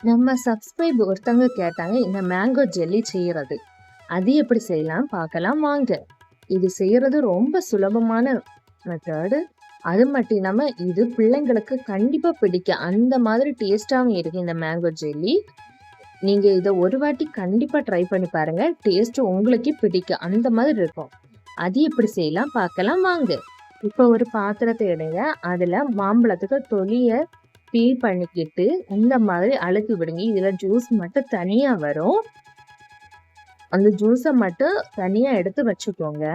நம்ம சப்ஸ்கிரைப் ஒருத்தவங்க கேட்டாங்க இந்த மேங்கோ ஜெல்லி செய்யறது. அது எப்படி செய்யலாம் பார்க்கலாம் வாங்க. இது செய்யறது ரொம்ப சுலபமான மெத்தடு. அது மட்டும் இல்லாம இது பிள்ளைங்களுக்கு கண்டிப்பா பிடிக்கும். அந்த மாதிரி டேஸ்டாவும் இருக்கு இந்த மேங்கோ ஜெல்லி. நீங்க இதை ஒரு வாட்டி கண்டிப்பா ட்ரை பண்ணி பாருங்க. டேஸ்ட் உங்களுக்கே பிடிக்கும். அந்த மாதிரி இருக்கும். அது எப்படி செய்யலாம் பார்க்கலாம் வாங்க. இப்போ ஒரு பாத்திரத்தை எடுங்க. அதுல மாம்பழத்துக்கு தொலியை பீல் பண்ணிக்கிட்டு இந்த மாதிரி அழுத்தி விடுங்க. இதுல ஜூஸ் மட்டும் தனியா வரும். அந்த ஜூஸை மட்டும் தனியா எடுத்து வச்சுக்கோங்க.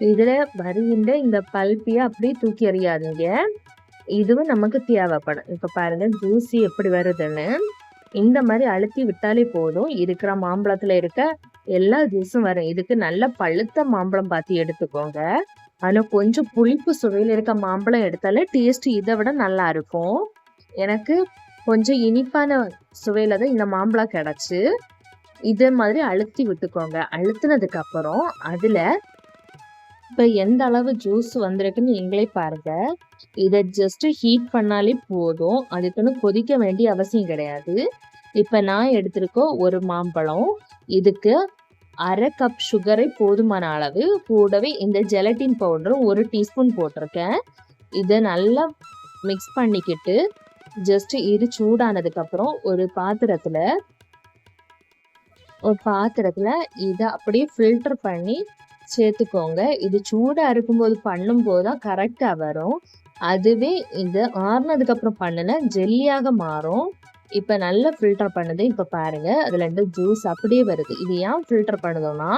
இதுல வருகின்ற இந்த பல்பிய அப்படியே தூக்கி எறியாதீங்க. இதுவும் நமக்கு தேவைப்படும். இப்ப பாருங்க ஜூஸி எப்படி வருதுன்னு. இந்த மாதிரி அழுத்தி விட்டாலே போதும். இருக்கிற மாம்பழத்துல இருக்க எல்லா ஜூஸும் வரும். இதுக்கு நல்ல பழுத்த மாம்பழம் பார்த்து எடுத்துக்கோங்க. ஆனா கொஞ்சம் புளிப்பு சுவையில் இருக்க மாம்பழம் எடுத்தாலே டேஸ்ட் இதை விட நல்லா இருக்கும். எனக்கு கொஞ்சம் இனிப்பான சுவையில தான் இந்த மாம்பழம் கிடைச்சு. இதே மாதிரி அழுத்தி விட்டுக்கோங்க. அழுத்தினதுக்கு அப்புறம் அதுல இப்ப எந்த அளவு ஜூஸ் வந்திருக்குன்னு நீங்களே பாருங்க. இதை ஜஸ்ட் ஹீட் பண்ணாலே போதும். அதுக்குன்னு கொதிக்க வேண்டிய அவசியம் கிடையாது. இப்ப நான் எடுத்திருக்கோம் ஒரு மாம்பழம். இதுக்கு 1/2 கப் சுகரை போதுமான அளவு, கூடவே இந்த ஜெலட்டின் பவுடரும் 1 டீஸ்பூன் போட்டிருக்கேன். இதை நல்லா மிக்ஸ் பண்ணிக்கிட்டு ஜஸ்ட் இது சூடானதுக்கு அப்புறம் ஒரு பாத்திரத்துல இதை அப்படியே ஃபில்டர் பண்ணி சேர்த்துக்கோங்க. இது சூடா இருக்கும்போது பண்ணும்போது தான் கரெக்டா வரும். அதுவே இது ஆறுனதுக்கு அப்புறம் பண்ணுன ஜெல்லியாக மாறும். இப்ப நல்லா ஃபில்டர் பண்ணுது. இப்ப பாருங்க அதுல இருந்து ஜூஸ் அப்படியே வருது. இது ஏன் ஃபில்டர் பண்ணுதோம்னா,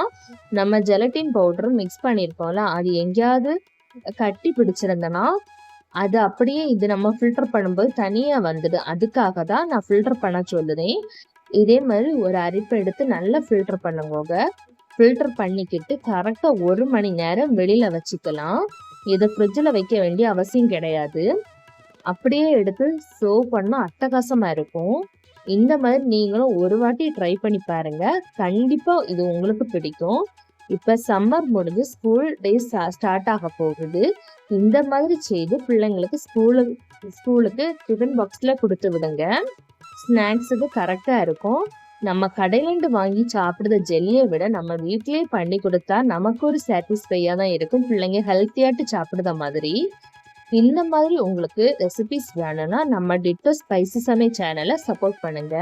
நம்ம ஜெலட்டின் பவுடர் மிக்ஸ் பண்ணியிருக்கோம்ல, அது எங்கேயாவது கட்டி பிடிச்சிருந்தனா அது அப்படியே இது நம்ம ஃபில்டர் பண்ணும்போது தனியா வந்துடு. அதுக்காக தான் நான் ஃபில்டர் பண்ண சொல்லுறேன். இதே மாதிரி ஒரு அரிப்பை எடுத்து நல்லா ஃபில்டர் பண்ணுங்க. ஃபில்டர் பண்ணிக்கிட்டு கரெக்டா 1 மணி நேரம் வெளியில வச்சுக்கலாம். இதை ஃப்ரிட்ஜில் வைக்க வேண்டிய அவசியம் கிடையாது. அப்படியே எடுத்து சர்வ் பண்ணா அட்டகாசமா இருக்கும். இந்த மாதிரி நீங்களும் ஒரு வாட்டி ட்ரை பண்ணி பாருங்க. கண்டிப்பா இது உங்களுக்கு பிடிக்கும். இப்ப சம்மர் முடிஞ்சு ஸ்கூல் டேஸ் ஸ்டார்ட் ஆக போகுது. இந்த மாதிரி செய்து பிள்ளைங்களுக்கு ஸ்கூலுக்கு டிஃபன் பாக்ஸ்ல கொடுத்து விடுங்க. ஸ்நாக்ஸுக்கு கரெக்டா இருக்கும். நம்ம கடையிலேருந்து வாங்கி சாப்பிடுற ஜெல்லியை விட நம்ம வீட்டிலேயே பண்ணி கொடுத்தா நமக்கு ஒரு சாட்டிஸ்ஃபையா தான் இருக்கும். பிள்ளைங்க ஹெல்த்தியாட்டு சாப்பிடுற மாதிரி. இந்த மாதிரி உங்களுக்கு ரெசிபிஸ் வேணும்னா நம்ம டிட்டோ ஸ்பைசி சமை சேனலை சப்போர்ட் பண்ணுங்க.